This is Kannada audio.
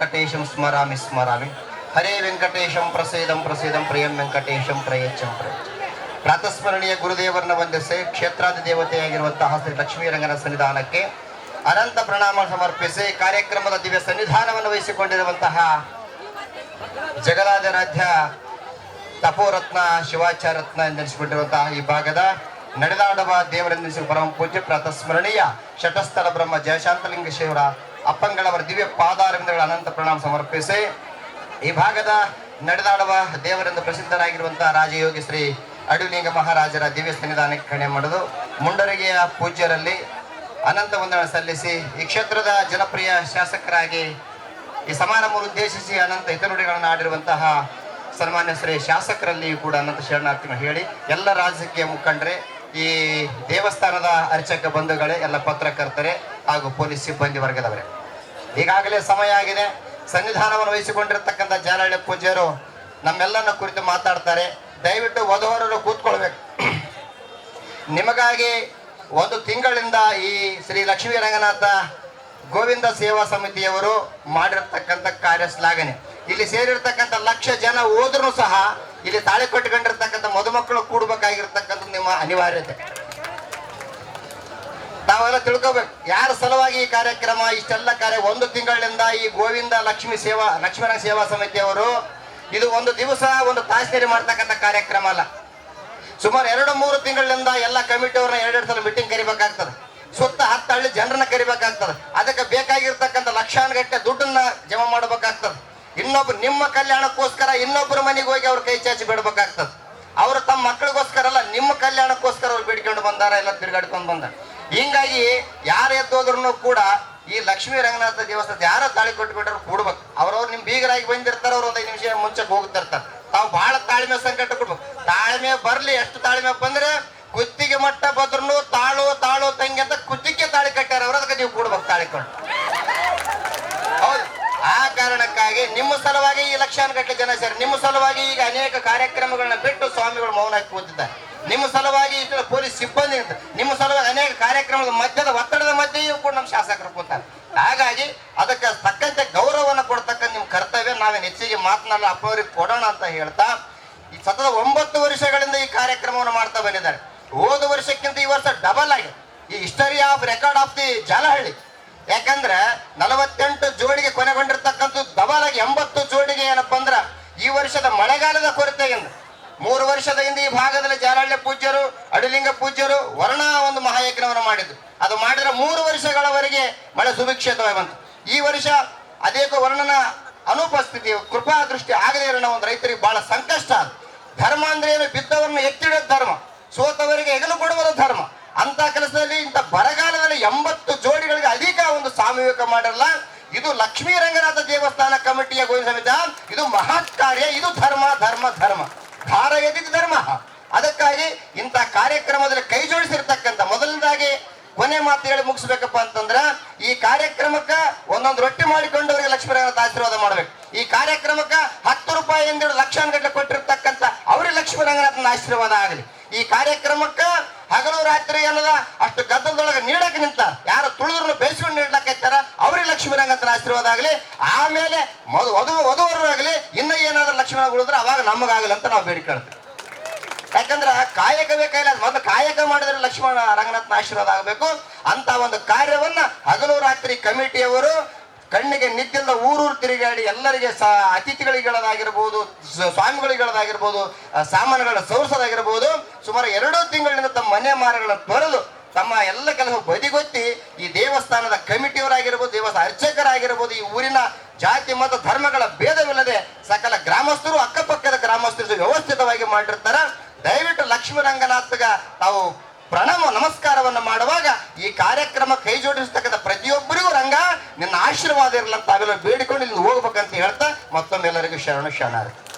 वेंकटेशं स्मरामि स्मरामि हरे वेंकटेशं प्रसीदं प्रसीदं प्रियं वेंकटेशं प्रयच्छं ಪ್ರಾತಸ್ಮರಣೀಯ ಗುರುದೇವರನ್ನ ವಂದಿಸಿ ಕ್ಷೇತ್ರಾಧಿದೇವತೆಯಾಗಿರುವಂತಹ ಶ್ರೀ ಲಕ್ಷ್ಮೀರಂಗನ ಸನ್ನಿಧಾನಕ್ಕೆ ಅನಂತ ಪ್ರಣಾಮ ಸಮರ್ಪಿಸಿ ಕಾರ್ಯಕ್ರಮದ ದಿವ್ಯ ಸನ್ನಿಧಾನವನ್ನು ವಹಿಸಿಕೊಂಡಿರುವಂತಹ ಜಗದಾರಾಧ್ಯ ತಪೋರತ್ನ ಶಿವಾಚಾರತ್ನ ಎಂದೆನಿಸಿಕೊಂಡಿರುವಂತಹ ಈ ಭಾಗದ ನಡೆದಾಡುವ ದೇವರೆಂದೆನಿಸಿ ಪರಮ ಪೂಜ್ಯ ಪ್ರಾತಸ್ಮರಣೀಯ ಶಟಸ್ಥಳ ಬ್ರಹ್ಮ ಜಯಶಾಂತಲಿಂಗೇಶ್ವರ ಅಪ್ಪಂಗಳವರ ದಿವ್ಯ ಪಾದಾರವಿಂದಗಳ ಅನಂತ ಪ್ರಣಾಮ ಸಮರ್ಪಿಸಿ ಈ ಭಾಗದ ನಡೆದಾಡುವ ದೇವರೆಂದು ಪ್ರಸಿದ್ಧರಾಗಿರುವಂತಹ ರಾಜಯೋಗಿ ಶ್ರೀ ಅಡುಲಿಂಗ ಮಹಾರಾಜರ ದಿವ್ಯ ಸನ್ನಿಧಾನಕ್ಕೆ ಕಣೆ ಮಾಡುವುದು ಮುಂಡರಗಿಯ ಪೂಜ್ಯರಲ್ಲಿ ಅನಂತ ವಂದನೆ ಸಲ್ಲಿಸಿ ಈ ಕ್ಷೇತ್ರದ ಜನಪ್ರಿಯ ಶಾಸಕರಾಗಿ ಈ ಸಮಾರಂಭವನ್ನು ಉದ್ದೇಶಿಸಿ ಅನಂತ ಹಿತನುಡಿಗಳನ್ನು ಆಡಿರುವಂತಹ ಸನ್ಮಾನ್ಯ ಶ್ರೀ ಶಾಸಕರಲ್ಲಿಯೂ ಕೂಡ ಅನಂತ ಶರಣಾರ್ಥಿನ ಹೇಳಿ ಎಲ್ಲ ರಾಜಕೀಯ ಮುಖಂಡರೇ, ಈ ದೇವಸ್ಥಾನದ ಅರ್ಚಕ ಬಂಧುಗಳೇ, ಎಲ್ಲ ಪತ್ರಕರ್ತರೇ ಹಾಗೂ ಪೊಲೀಸ್ ಸಿಬ್ಬಂದಿ ವರ್ಗದವರೇ, ಈಗಾಗಲೇ ಸಮಯ ಆಗಿದೆ. ಸನ್ನಿಧಾನವನ್ನು ವಹಿಸಿಕೊಂಡಿರತಕ್ಕಂಥ ಜಾಲಹಳ್ಳಿ ಪೂಜ್ಯರು ನಮ್ಮೆಲ್ಲರನ್ನ ಕುರಿತು ಮಾತಾಡ್ತಾರೆ. ದಯವಿಟ್ಟು ವಧುವರರು ಕೂತ್ಕೊಳ್ಬೇಕು. ನಿಮಗಾಗಿ ಒಂದು ತಿಂಗಳಿಂದ ಈ ಶ್ರೀ ಲಕ್ಷ್ಮೀ ರಂಗನಾಥ ಗೋವಿಂದ ಸೇವಾ ಸಮಿತಿಯವರು ಮಾಡಿರ್ತಕ್ಕಂಥ ಕಾರ್ಯ ಶ್ಲಾಘನೆ. ಇಲ್ಲಿ ಸೇರಿರ್ತಕ್ಕಂಥ ಲಕ್ಷ ಜನ ಹೋದ್ರೂ ಸಹ ಇಲ್ಲಿ ತಾಳಿ ಕಟ್ಟಿಕೊಂಡಿರ್ತಕ್ಕಂಥ ಮದುಮಕ್ಕಳು ಕೂಡಬೇಕಾಗಿರ್ತಕ್ಕಂಥ ನಿಮ್ಮ ಅನಿವಾರ್ಯತೆ ನಾವೆಲ್ಲ ತಿಳ್ಕೋಬೇಕು. ಯಾರ ಸಲುವಾಗಿ ಈ ಕಾರ್ಯಕ್ರಮ, ಇಷ್ಟೆಲ್ಲ ಕಾರ್ಯ ಒಂದು ತಿಂಗಳಿಂದ ಈ ಗೋವಿಂದ ಲಕ್ಷ್ಮೀರಂಗ ಸೇವಾ ಸಮಿತಿಯವರು ಇದು ಒಂದು ದಿವಸ ಒಂದು ತಾಸಿನಲ್ಲಿ ಮಾಡ್ತಕ್ಕಂಥ ಕಾರ್ಯಕ್ರಮ ಅಲ್ಲ. ಸುಮಾರು 2-3 ತಿಂಗಳಿಂದ ಎಲ್ಲ ಕಮಿಟಿಯವ್ರನ್ನ 2 ಸಲ ಮೀಟಿಂಗ್ ಕರಿಬೇಕಾಗ್ತದೆ. ಸುತ್ತ 10 ಹಳ್ಳಿ ಜನರನ್ನ ಕರಿಬೇಕಾಗ್ತದೆ. ಅದಕ್ಕೆ ಬೇಕಾಗಿರ್ತಕ್ಕಂಥ ಲಕ್ಷಾನುಗಟ್ಟಲೆ ದುಡ್ಡನ್ನ ಜಮಾ ಮಾಡಬೇಕಾಗ್ತದೆ. ನಿಮ್ಮ ಕಲ್ಯಾಣಕ್ಕೋಸ್ಕರ ಇನ್ನೊಬ್ಬರ ಮನೆಗೆ ಹೋಗಿ ಅವ್ರ ಕೈ ಚಾಚಿ ಬಿಡ್ಬೇಕಾಗ್ತದೆ. ಅವರು ತಮ್ಮ ಮಕ್ಕಳಿಗೋಸ್ಕರ ಅಲ್ಲ, ನಿಮ್ಮ ಕಲ್ಯಾಣಕ್ಕೋಸ್ಕರ ಅವ್ರು ಬೇಡ್ಕೊಂಡು ಬಂದಾರ, ಎಲ್ಲ ತಿರುಗಾಡ್ಕೊಂಡು ಬಂದಾರ. ಹಿಂಗಾಗಿ ಯಾರು ಎದ್ದೋದ್ರೂ ಕೂಡ ಈ ಲಕ್ಷ್ಮೀ ರಂಗನಾಥ ದೇವಸ್ಥಾನ ಯಾರೋ ತಾಳಿ ಕೊಟ್ಟುಕೊಂಡ್ರು ಕೂಡ್ಬೇಕು. ಅವ್ರವ್ರು ನಿಮ್ ಬೀಗರಾಗಿ ಬಂದಿರ್ತಾರ, ಅವ್ರು ಒಂದು 5 ನಿಮಿಷ ಮುಂಚೆಗೆ ಹೋಗ್ತಿರ್ತಾರೆ. ತಾವು ಬಹಳ ತಾಳ್ಮೆ ಸಂಕಟ ಕೊಡ್ಬೇಕು. ತಾಳ್ಮೆ ಬರ್ಲಿ, ಎಷ್ಟು ತಾಳ್ಮೆ ಬಂದ್ರೆ ಕುತ್ತಿಗೆ ಮಟ್ಟ ಬದ್ರೂ ತಾಳು ತಾಳು ತಂಗಿ ಅಂತ ಕುತ್ತಿಗೆ ತಾಳಿ ಕಟ್ಟಾರ ಅವ್ರು, ಅದಕ್ಕೆ ನೀವು ಕೂಡ್ಬೇಕು ತಾಳಿ ಕೊಟ್ಟು. ಹೌದು, ಆ ಕಾರಣಕ್ಕಾಗಿ ನಿಮ್ಮ ಸಲುವಾಗಿ ಈ ಲಕ್ಷಾನುಗಟ್ಟಲೆ ಜನ ಸೇರಿ, ನಿಮ್ಮ ಸಲುವಾಗಿ ಈಗ ಅನೇಕ ಕಾರ್ಯಕ್ರಮಗಳನ್ನ ಬಿಟ್ಟು ಸ್ವಾಮಿಗಳು ಮೌನ ಕೂತಿದ್ದಾರೆ. ನಿಮ್ಮ ಸಲುವಾಗಿ ಪೊಲೀಸ್ ಸಿಬ್ಬಂದಿ ಅಂತ, ನಿಮ್ಮ ಸಲುವಾಗಿ ಅನೇಕ ಕಾರ್ಯಕ್ರಮದ ಮಧ್ಯದ ಒತ್ತಡದ ಮಧ್ಯೆಯೂ ಕೂಡ ನಮ್ಮ ಶಾಸಕರು ಕೂತಾರೆ. ಹಾಗಾಗಿ ಅದಕ್ಕೆ ತಕ್ಕಂತೆ ಗೌರವವನ್ನು ಕೊಡ್ತಕ್ಕಂಥ ನಿಮ್ಮ ಕರ್ತವ್ಯ. ನಾವೇನು ಹೆಚ್ಚಿಗೆ ಮಾತನಾಡಲ್ಲ, ಅಪ್ಪವ್ರಿಗೆ ಕೊಡೋಣ ಅಂತ ಹೇಳ್ತಾ ಈ ಸತತ 9 ವರ್ಷಗಳಿಂದ ಈ ಕಾರ್ಯಕ್ರಮವನ್ನು ಮಾಡ್ತಾ ಬಂದಿದ್ದಾರೆ. ಹೋದ ವರ್ಷಕ್ಕಿಂತ ಈ ವರ್ಷ ಡಬಲ್ ಆಗಿದೆ ಈ history of record of the Jalahalli. ಯಾಕಂದ್ರೆ 48 ಜೋಡಿಗೆ ಕೊನೆಗೊಂಡಿರ್ತಕ್ಕಂಥದ್ದು ಡಬಲ್ ಆಗಿ 80 ಜೋಡಿಗೆ ಏನಪ್ಪಾ ಅಂದ್ರ ಈ ವರ್ಷದ ಮಳೆಗಾಲದ ಕೊರತೆಯಿಂದ 3 ವರ್ಷದ ಹಿಂದೆ ಈ ಭಾಗದಲ್ಲಿ ಜಾಲಹಳ್ಳಿ ಪೂಜ್ಯರು, ಅಡುಲಿಂಗ ಪೂಜ್ಯರು ವರ್ಣ ಒಂದು ಮಹಾಯಜ್ಞವನ್ನು ಮಾಡಿದ್ರು. ಅದು ಮಾಡಿದ್ರೆ 3 ವರ್ಷಗಳವರೆಗೆ ಮಳೆ ಸುಭಿಕ್ಷಿತವಾಗಿ ಬಂತು. ಈ ವರ್ಷ ಅದೇಕೋ ವರ್ಣನ ಅನುಪಸ್ಥಿತಿ, ಕೃಪಾ ದೃಷ್ಟಿ ಆಗದೇ ಇರೋಣ ಒಂದು ರೈತರಿಗೆ ಬಹಳ ಸಂಕಷ್ಟ. ಧರ್ಮ ಅಂದ್ರೆ ಏನು? ಬಿದ್ದವರನ್ನು ಎತ್ತಿಡೋದು ಧರ್ಮ, ಸೋತವರಿಗೆ ಹೆಗಲು ಕೊಡುವುದು ಧರ್ಮ. ಅಂತ ಕೆಲಸದಲ್ಲಿ ಇಂಥ ಬರಗಾಲದಲ್ಲಿ 80 ಜೋಡಿಗಳಿಗೆ ಅಧಿಕ ಒಂದು ಸಾಮೂಹಿಕ ಮಾಡಿರಲ್ಲ. ಇದು ಲಕ್ಷ್ಮೀ ರಂಗನಾಥ ದೇವಸ್ಥಾನ ಕಮಿಟಿಯ ಗೋವಿಂದ ಸಮಿತಿ, ಇದು ಮಹತ್ ಕಾರ್ಯ. ಇದು ಧರ್ಮ ಧರ್ಮ ಧರ್ಮ ಧಾರ ಎದಿದ್ದು ಧರ್ಮ. ಅದಕ್ಕಾಗಿ ಇಂಥ ಕಾರ್ಯಕ್ರಮದಲ್ಲಿ ಕೈ ಜೋಡಿಸಿರ್ತಕ್ಕಂಥ, ಮೊದಲನೇದಾಗಿ ಕೊನೆ ಮಾತು ಹೇಳಿ ಮುಗಿಸ್ಬೇಕಪ್ಪ ಅಂತಂದ್ರ, ಈ ಕಾರ್ಯಕ್ರಮಕ್ಕ ಒಂದೊಂದು ರೊಟ್ಟಿ ಮಾಡಿಕೊಂಡವರಿಗೆ ಲಕ್ಷ್ಮೀ ರಂಗನಾಥ ಆಶೀರ್ವಾದ ಮಾಡ್ಬೇಕು. ಈ ಕಾರ್ಯಕ್ರಮಕ್ಕ 10 ರೂಪಾಯಿ ಎಂದೇಳಿ ಲಕ್ಷಾನುಗಟ್ಟಲೆ ಕೊಟ್ಟಿರ್ತಕ್ಕಂಥ ಅವ್ರಿಗೆ ಲಕ್ಷ್ಮೀ ರಂಗನಾಥನ ಆಶೀರ್ವಾದ ಆಗಲಿ. ಈ ಕಾರ್ಯಕ್ರಮಕ್ಕ ಹಗಲು ರಾತ್ರಿ ಏನದ ಅಷ್ಟು ಗದ್ದಲದೊಳಗೆ ನೀಡಕ್ಕೆ ನಿಂತ ಯಾರು ತುಳಿದ್ರು ಬೇಯಿಸ್ಕೊಂಡು ನೀಡ್ಲಕ್ಕಾಯ್ತಾರ ಅವ್ರಿಗೆ ಲಕ್ಷ್ಮೀ ರಂಗನಾಥನ ಆಶೀರ್ವಾದ ಆಗಲಿ. ಆಮೇಲೆ ವಧುವರು ಆಗಲಿ, ಇನ್ನ ಏನಾದ್ರೂ ಲಕ್ಷ್ಮೀ ಉಳಿದ್ರೆ ಅವಾಗ ನಮಗಾಗಲಿ ಅಂತ ನಾವು ಬೇಡಿಕೊಳ್ತೀವಿ. ಯಾಕಂದ್ರೆ ಕಾಯಕವೇ ಕೈಲಾದ, ಮೊದಲು ಕಾಯಕ ಮಾಡಿದ್ರೆ ಲಕ್ಷ್ಮಣ ರಂಗನಾಥನ ಆಶೀರ್ವಾದ ಆಗಬೇಕು. ಅಂತ ಒಂದು ಕಾರ್ಯವನ್ನ ಹಗಲು ರಾತ್ರಿ ಕಮಿಟಿಯವರು ಕಣ್ಣಿಗೆ ನಿದ್ದಿಲ್ಲದ ಊರೂರು ತಿರುಗಾಡಿ ಎಲ್ಲರಿಗೆ ಅತಿಥಿಗಳಿಗಳದಾಗಿರ್ಬೋದು, ಸ್ವಾಮಿಗಳಿಗಳದಾಗಿರ್ಬೋದು, ಸಾಮಾನುಗಳ ಸೌರ್ಸೋದಾಗಿರ್ಬೋದು, ಸುಮಾರು 2 ತಿಂಗಳಿಂದ ತಮ್ಮ ಮನೆ ಮಾರಗಳನ್ನು ತೊರೆದು ತಮ್ಮ ಎಲ್ಲ ಕೆಲಸ ಬದಿಗೊತ್ತಿ ಈ ದೇವಸ್ಥಾನದ ಕಮಿಟಿಯವರಾಗಿರ್ಬೋದು, ದೇವಸ್ಥಾನ ಅರ್ಚಕರಾಗಿರ್ಬೋದು, ಈ ಊರಿನ ಜಾತಿ ಮತ್ತು ಧರ್ಮಗಳ ಭೇದವಿಲ್ಲದೆ ಸಕಲ ಗ್ರಾಮಸ್ಥರು, ಅಕ್ಕಪಕ್ಕದ ಗ್ರಾಮಸ್ಥರು ವ್ಯವಸ್ಥಿತವಾಗಿ ಮಾಡಿರ್ತಾರ. ದಯವಿಟ್ಟು ಲಕ್ಷ್ಮೀ ರಂಗನಾಥಗ ತಾವು ಪ್ರಣಾಮ ನಮಸ್ಕಾರವನ್ನು ಮಾಡುವಾಗ ಈ ಕಾರ್ಯಕ್ರಮ ಕೈ ಜೋಡಿಸ್ತಕ್ಕಂಥ ಪ್ರತಿಯೊಬ್ಬರಿಗೂ ರಂಗ ನಿನ್ನ ಆಶೀರ್ವಾದ ಇರಲ್ಲ ತಾವೆಲ್ಲ ಬೇಡಿಕೊಂಡು ಇಲ್ಲಿ ಹೋಗ್ಬೇಕಂತ ಹೇಳ್ತಾ ಮತ್ತೊಮ್ಮೆ ಎಲ್ಲರಿಗೂ ಶರಣಾರ್ಥಿ.